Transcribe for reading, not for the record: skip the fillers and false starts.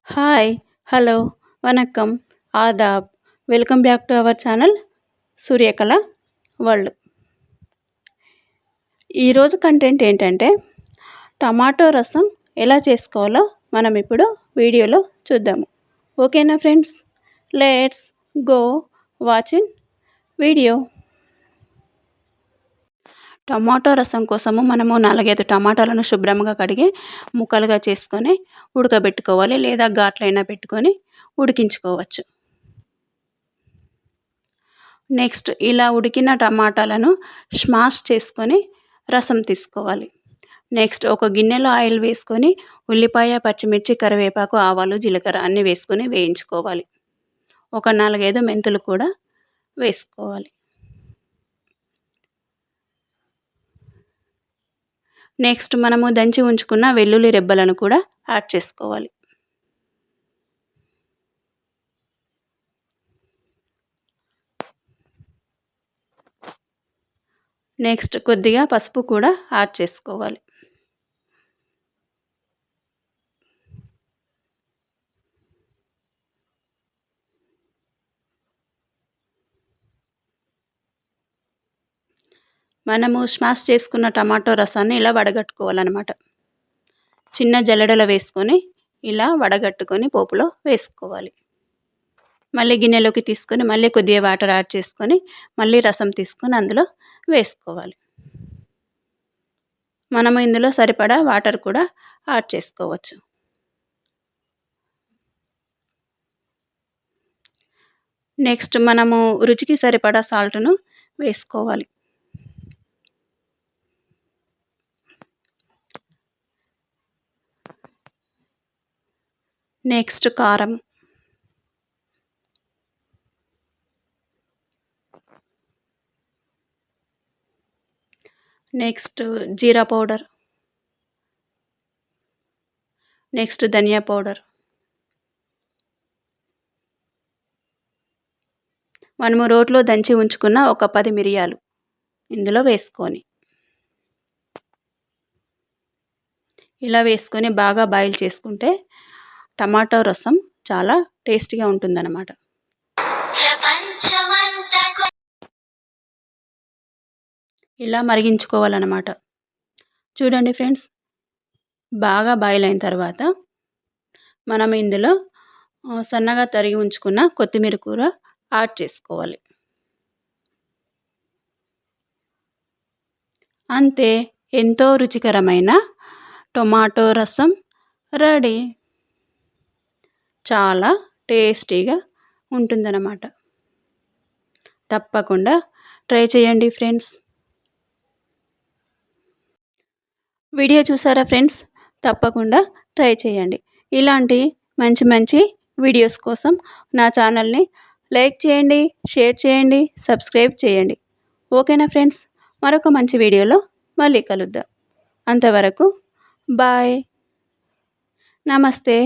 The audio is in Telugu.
హాయ్, హలో, వణక్కం, ఆదాబ్. Welcome back to our channel Suryakala world. ఈరోజు కంటెంట్ ఏంటంటే టమాటో రసం ఎలా చేసుకోవాలో మనం ఇప్పుడు వీడియోలో చూద్దాము. ఓకేనా friends? Let's go watching video. Tomato rasam కోసము మనము 4-5 టమాటాలను శుభ్రంగా కడిగి ముక్కలుగా చేసుకొని ఉడకబెట్టుకోవాలి, లేదా ఘాట్లైనా పెట్టుకొని ఉడికించుకోవచ్చు. నెక్స్ట్ ఇలా ఉడికిన టమాటాలను స్మాష్ చేసుకొని రసం తీసుకోవాలి. నెక్స్ట్ ఒక గిన్నెలో ఆయిల్ వేసుకొని ఉల్లిపాయ, పచ్చిమిర్చి, కరివేపాకు, ఆవాలు, జీలకర్ర అన్నీ వేసుకొని వేయించుకోవాలి. ఒక 4-5 మెంతులు కూడా వేసుకోవాలి. నెక్స్ట్ మనము దంచి ఉంచుకున్న వెల్లుల్లి రెబ్బలను కూడా యాడ్ చేసుకోవాలి. నెక్స్ట్ కొద్దిగా పసుపు కూడా యాడ్ చేసుకోవాలి. మనము స్మాష్ చేసుకున్న టమాటో రసాన్ని ఇలా వడగట్టుకోవాలన్నమాట. చిన్న జల్లెడలో వేసుకొని ఇలా వడగట్టుకొని పోపులో వేసుకోవాలి. మళ్ళీ గిన్నెలోకి తీసుకొని మళ్ళీ కొద్దిగా వాటర్ యాడ్ చేసుకొని మళ్ళీ రసం తీసుకొని అందులో వేసుకోవాలి. మనము ఇందులో సరిపడా వాటర్ కూడా యాడ్ చేసుకోవచ్చు. నెక్స్ట్ మనము రుచికి సరిపడా సాల్ట్ను వేసుకోవాలి. నెక్స్ట్ కారం, నెక్స్ట్ జీరా పౌడర్, నెక్స్ట్ ధనియా పౌడర్, మనము రోట్లో దంచి ఉంచుకున్న ఒక 10 మిరియాలు ఇందులో వేసుకొని ఇలా వేసుకొని బాగా బాయిల్ చేసుకుంటే టమాటో రసం చాలా టేస్టీగా ఉంటుందన్నమాట. ఇలా మరిగించుకోవాలన్నమాట. చూడండి ఫ్రెండ్స్, బాగా బాయిల్ అయిన తర్వాత మనం ఇందులో సన్నగా తరిగి ఉంచుకున్న కొత్తిమీర కూర యాడ్ చేసుకోవాలి. అంతే, ఎంతో రుచికరమైన టొమాటో రసం రెడీ. చాలా టేస్టీగా ఉంటుందన్నమాట. తప్పకుండా ట్రై చేయండి ఫ్రెండ్స్. వీడియో చూసారా ఫ్రెండ్స్? తప్పకుండా ట్రై చేయండి. ఇలాంటి మంచి మంచి వీడియోస్ కోసం నా ఛానల్ని లైక్ చేయండి, షేర్ చేయండి, సబ్స్క్రైబ్ చేయండి. ఓకేనా ఫ్రెండ్స్? మరొక మంచి వీడియోలో మళ్ళీ కలుద్దాం. అంతవరకు బాయ్, నమస్తే.